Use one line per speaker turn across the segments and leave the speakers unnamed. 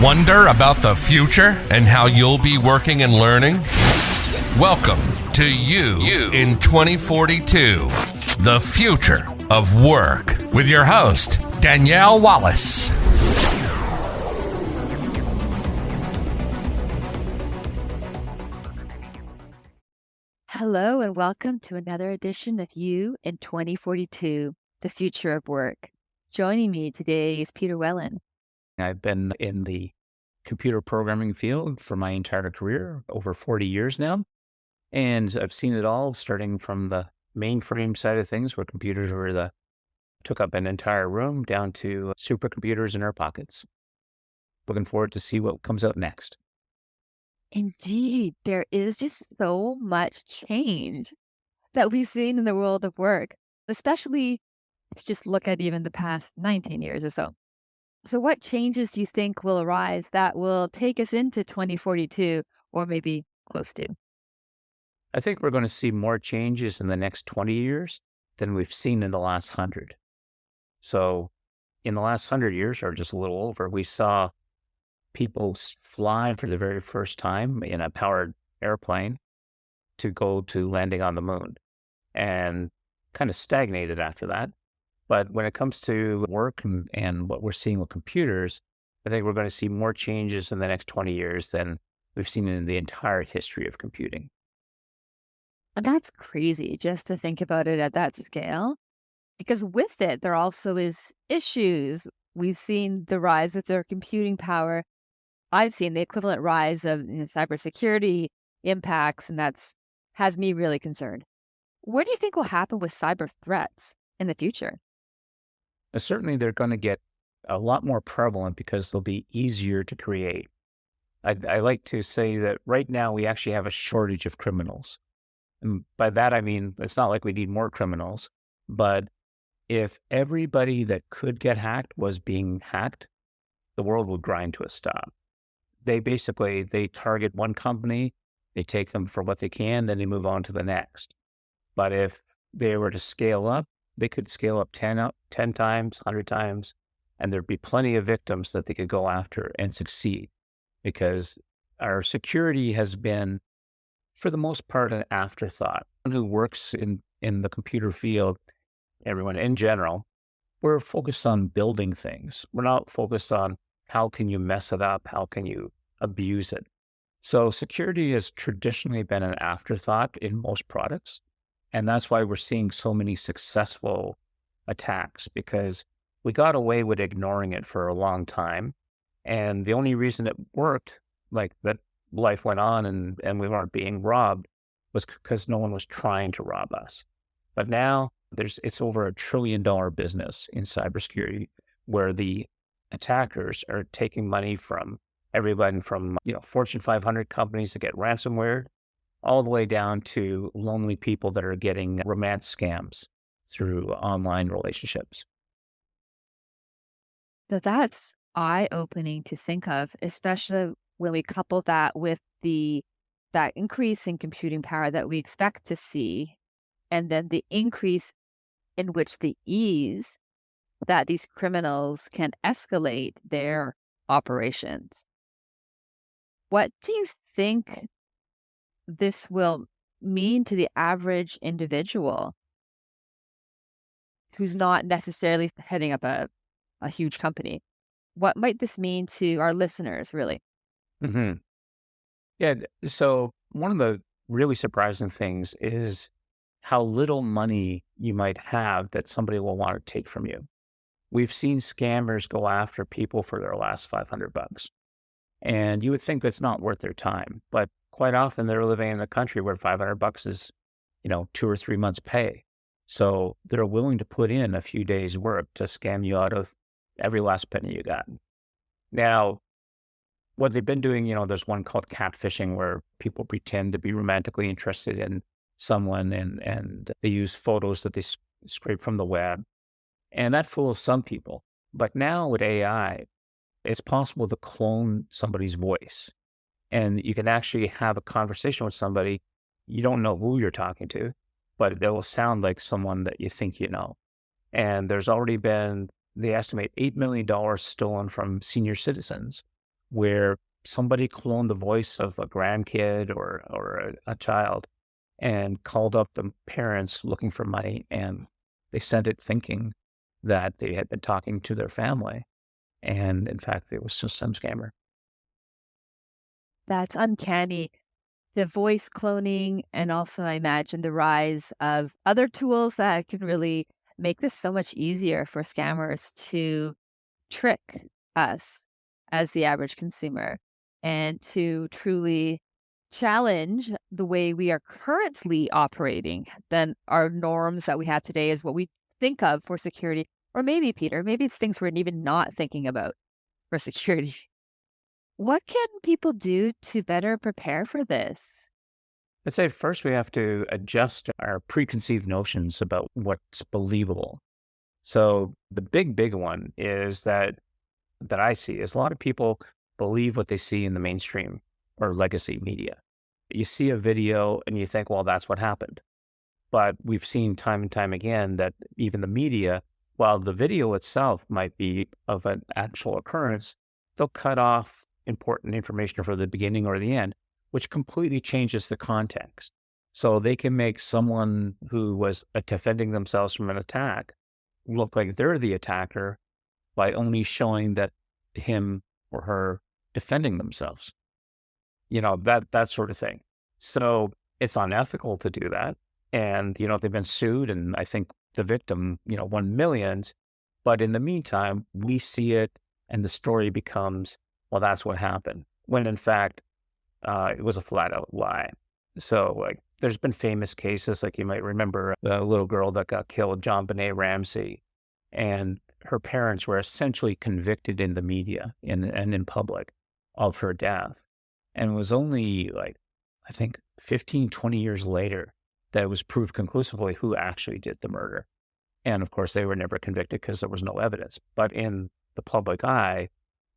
Wonder about the future and how you'll be working and learning? Welcome to You in 2042, the future of work, with your host, Danielle Wallace.
Hello and welcome to another edition of You in 2042, the future of work. Joining me today is Peter Whelan.
I've been in the computer programming field for my entire career, over 40 years now. And I've seen it all, starting from the mainframe side of things, where computers took up an entire room, down to supercomputers in our pockets. Looking forward to see what comes out next.
Indeed, there is just so much change that we've seen in the world of work, especially if you just look at even the past 19 years or so. So what changes do you think will arise that will take us into 2042 or maybe close to?
I think we're going to see more changes in the next 20 years than we've seen in the last 100. So in the last 100 years, or just a little over, we saw people fly for the very first time in a powered airplane to go to landing on the moon, and kind of stagnated after that. But when it comes to work and what we're seeing with computers, I think we're going to see more changes in the next 20 years than we've seen in the entire history of computing.
And that's crazy just to think about it at that scale, because with it, there also is issues. We've seen the rise of their computing power. I've seen the equivalent rise of cybersecurity impacts, and that's has me really concerned. What do you think will happen with cyber threats in the future?
Certainly, they're going to get a lot more prevalent because they'll be easier to create. I like to say that right now we actually have a shortage of criminals. And by that, I mean, it's not like we need more criminals, but if everybody that could get hacked was being hacked, the world would grind to a stop. They target one company, they take them for what they can, then they move on to the next. But if they were to scale up, they could scale up 10 times, 100 times, and there'd be plenty of victims that they could go after and succeed, because our security has been, for the most part, an afterthought. Anyone who works in the computer field, everyone in general, we're focused on building things. We're not focused on how can you mess it up, how can you abuse it. So security has traditionally been an afterthought in most products. And that's why we're seeing so many successful attacks, because we got away with ignoring it for a long time. And the only reason it worked, like that life went on and we weren't being robbed, was because no one was trying to rob us. But now it's over $1 trillion business in cybersecurity, where the attackers are taking money from everybody from Fortune 500 companies that get ransomware, all the way down to lonely people that are getting romance scams through online relationships.
That's eye-opening to think of, especially when we couple that with that increase in computing power that we expect to see, and then the increase in which the ease that these criminals can escalate their operations. What do you think this will mean to the average individual who's not necessarily heading up a huge company? What might this mean to our listeners, really?
Mm-hmm. Yeah. So one of the really surprising things is how little money you might have that somebody will want to take from you. We've seen scammers go after people for their last $500. And you would think it's not worth their time, but quite often they're living in a country where $500 is, 2 or 3 months pay. So they're willing to put in a few days' work to scam you out of every last penny you got. Now, what they've been doing, there's one called catfishing, where people pretend to be romantically interested in someone and they use photos that they scrape from the web. And that fools some people. But now with AI, it's possible to clone somebody's voice. And you can actually have a conversation with somebody. You don't know who you're talking to, but it will sound like someone that you think you know. And there's already been, they estimate $8 million stolen from senior citizens where somebody cloned the voice of a grandkid or a child and called up the parents looking for money, and they sent it thinking that they had been talking to their family. And in fact, it was just some scammer.
That's uncanny. The voice cloning, and also I imagine the rise of other tools that can really make this so much easier for scammers to trick us as the average consumer and to truly challenge the way we are currently operating than our norms that we have today is what we think of for security. Or maybe, Peter, maybe it's things we're even not thinking about for security. What can people do to better prepare for this?
I'd say first we have to adjust our preconceived notions about what's believable. So the big one is that I see is a lot of people believe what they see in the mainstream or legacy media. You see a video and you think, well, that's what happened. But we've seen time and time again that even the media, while the video itself might be of an actual occurrence, they'll cut off important information from the beginning or the end, which completely changes the context. So they can make someone who was defending themselves from an attack look like they're the attacker by only showing that him or her defending themselves, that sort of thing. So it's unethical to do that. And, they've been sued, and I think the victim, won millions. But in the meantime, we see it and the story becomes, well, that's what happened. When in fact, it was a flat out lie. So like there's been famous cases, like you might remember the little girl that got killed, JonBenet Ramsey, and her parents were essentially convicted in the media and in public of her death. And it was only like, I think 15, 20 years later that it was proved conclusively who actually did the murder. And of course, they were never convicted because there was no evidence. But in the public eye,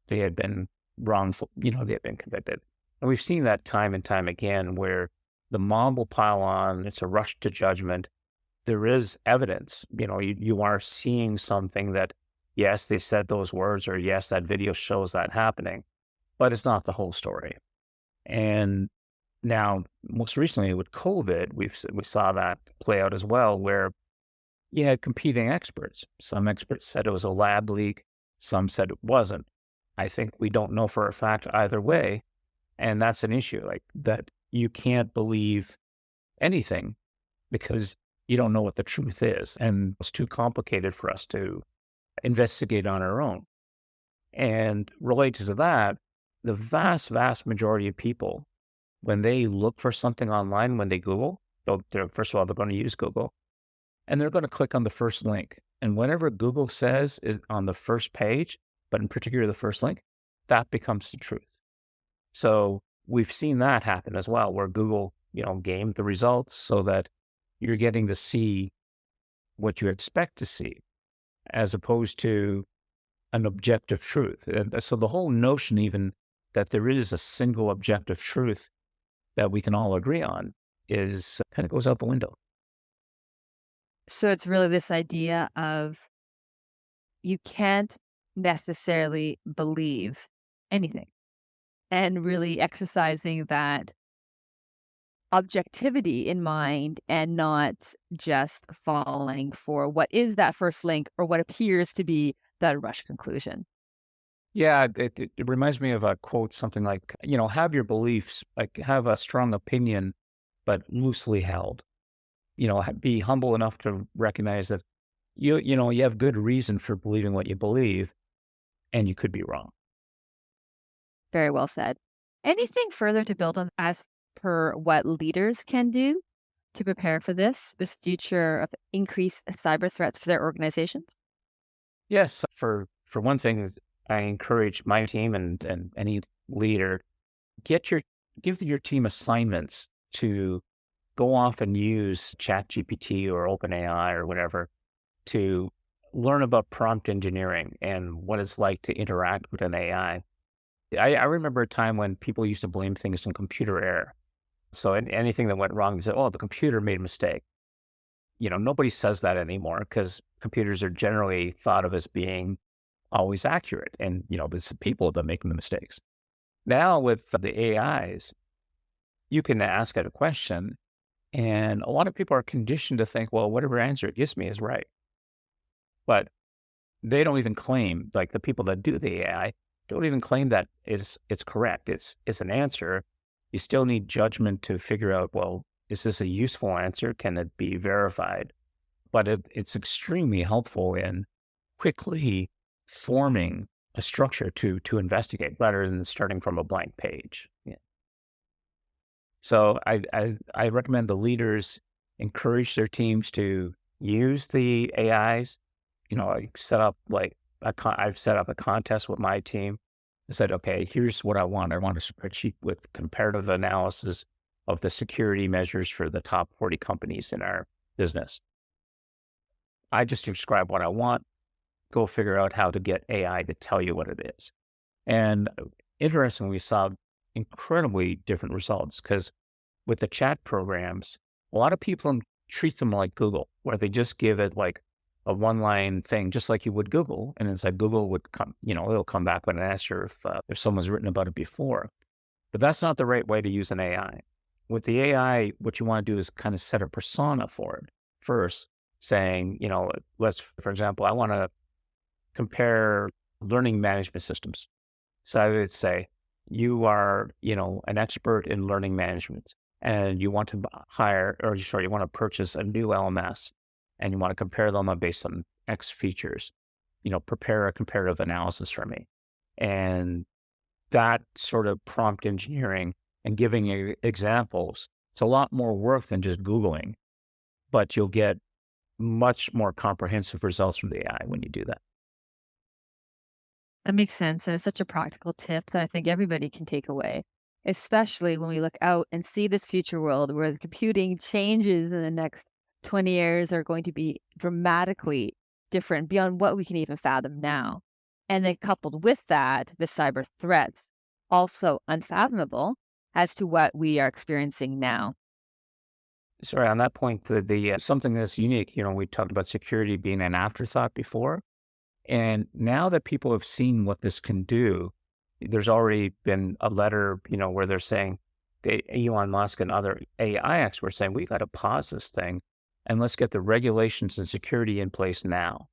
they had been wrongful, they had been convicted. And we've seen that time and time again where the mob will pile on, it's a rush to judgment. There is evidence, you are seeing something that, yes, they said those words, or yes, that video shows that happening, but it's not the whole story. And now, most recently with COVID, we saw that play out as well, where you had competing experts. Some experts said it was a lab leak. Some said it wasn't. I think we don't know for a fact either way. And that's an issue, like that you can't believe anything because you don't know what the truth is. And it's too complicated for us to investigate on our own. And related to that, the vast majority of people, when they look for something online, when they Google, first of all, they're going to use Google, and they're going to click on the first link. And whatever Google says is on the first page, but in particular the first link, that becomes the truth. So we've seen that happen as well, where Google, gamed the results so that you're getting to see what you expect to see, as opposed to an objective truth. And so the whole notion even that there is a single objective truth that we can all agree on is kind of goes out the window.
So it's really this idea of you can't necessarily believe anything, and really exercising that objectivity in mind and not just falling for what is that first link or what appears to be that rush conclusion.
Yeah, it reminds me of a quote, something like, have your beliefs, like have a strong opinion, but loosely held. Be humble enough to recognize that you have good reason for believing what you believe, and you could be wrong.
Very well said. Anything further to build on as per what leaders can do to prepare for this future of increased cyber threats for their organizations?
Yes, for one thing, I encourage my team and any leader, give your team assignments to go off and use ChatGPT or OpenAI or whatever to learn about prompt engineering and what it's like to interact with an AI. I remember a time when people used to blame things on computer error. So anything that went wrong, they said, oh, the computer made a mistake. Nobody says that anymore because computers are generally thought of as being always accurate. And, it's the people that make the mistakes. Now with the AIs, you can ask it a question, and a lot of people are conditioned to think, well, whatever answer it gives me is right. But they don't even claim, like the people that do the AI, don't even claim that it's correct. It's an answer. You still need judgment to figure out, well, is this a useful answer? Can it be verified? But it's extremely helpful in quickly forming a structure to investigate rather than starting from a blank page. Yeah. So I recommend the leaders encourage their teams to use the AIs. I've set up a contest with my team. I said, okay, here's what I want. I want a spreadsheet with comparative analysis of the security measures for the top 40 companies in our business. I just describe what I want. Go figure out how to get AI to tell you what it is. And interestingly, we saw incredibly different results because with the chat programs, a lot of people treat them like Google, where they just give it like a one-line thing, just like you would Google. And inside Google would come, it'll come back with an answer if someone's written about it before. But that's not the right way to use an AI. With the AI, what you want to do is kind of set a persona for it first, saying, for example, I want to compare learning management systems. So I would say, you are, an expert in learning management, and you want to you want to purchase a new LMS, and you want to compare them based on X features. Prepare a comparative analysis for me. And that sort of prompt engineering and giving examples, it's a lot more work than just Googling, but you'll get much more comprehensive results from the AI when you do that.
That makes sense. And it's such a practical tip that I think everybody can take away, especially when we look out and see this future world where the computing changes in the next 20 years are going to be dramatically different beyond what we can even fathom now. And then coupled with that, the cyber threats, also unfathomable as to what we are experiencing now.
Sorry, on that point, the something that's unique, we talked about security being an afterthought before. And now that people have seen what this can do, there's already been a letter, where they're saying, Elon Musk and other AI experts saying, we got to pause this thing and let's get the regulations and security in place now.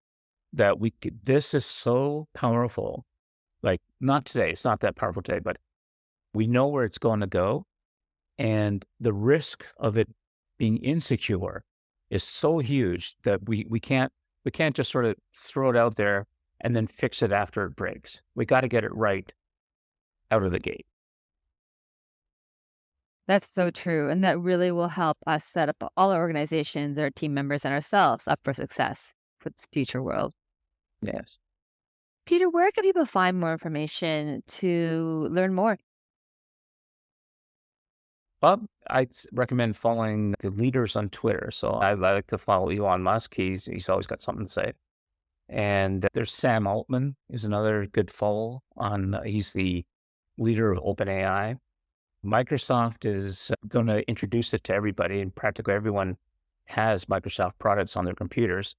This is so powerful. Like, not today, it's not that powerful today, but we know where it's going to go. And the risk of it being insecure is so huge that we can't just sort of throw it out there and then fix it after it breaks. We got to get it right out of the gate.
That's so true. And that really will help us set up all our organizations, our team members, and ourselves up for success for this future world.
Yes.
Peter, where can people find more information to learn more?
Well, I'd recommend following the leaders on Twitter. So I like to follow Elon Musk. He's always got something to say. And there's Sam Altman is another good follow he's the leader of OpenAI. Microsoft is going to introduce it to everybody, and practically everyone has Microsoft products on their computers.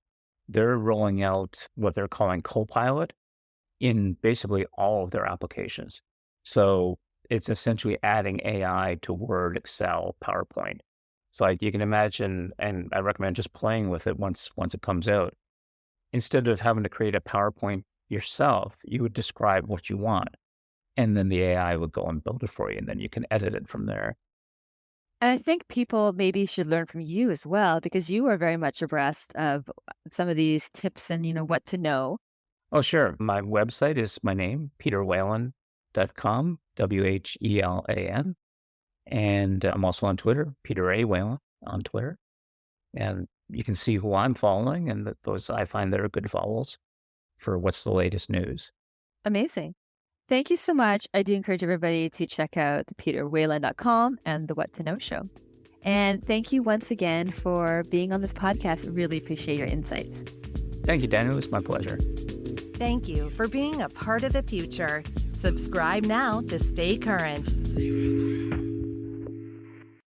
They're rolling out what they're calling Copilot in basically all of their applications. So it's essentially adding AI to Word, Excel, PowerPoint. So like you can imagine, and I recommend just playing with it once it comes out. Instead of having to create a PowerPoint yourself, you would describe what you want, and then the AI would go and build it for you, and then you can edit it from there.
And I think people maybe should learn from you as well, because you are very much abreast of some of these tips and, what to know.
Oh, sure. My website is my name, peterwhelan.com, Whelan. And I'm also on Twitter, Peter A. Whelan on Twitter. And you can see who I'm following, and those I find that are good follows for what's the latest news.
Amazing. Thank you so much. I do encourage everybody to check out the peterwhelan.com and the What to Know show. And thank you once again for being on this podcast. Really appreciate your insights.
Thank you, Daniel. It's my pleasure.
Thank you for being a part of the future. Subscribe now to stay current.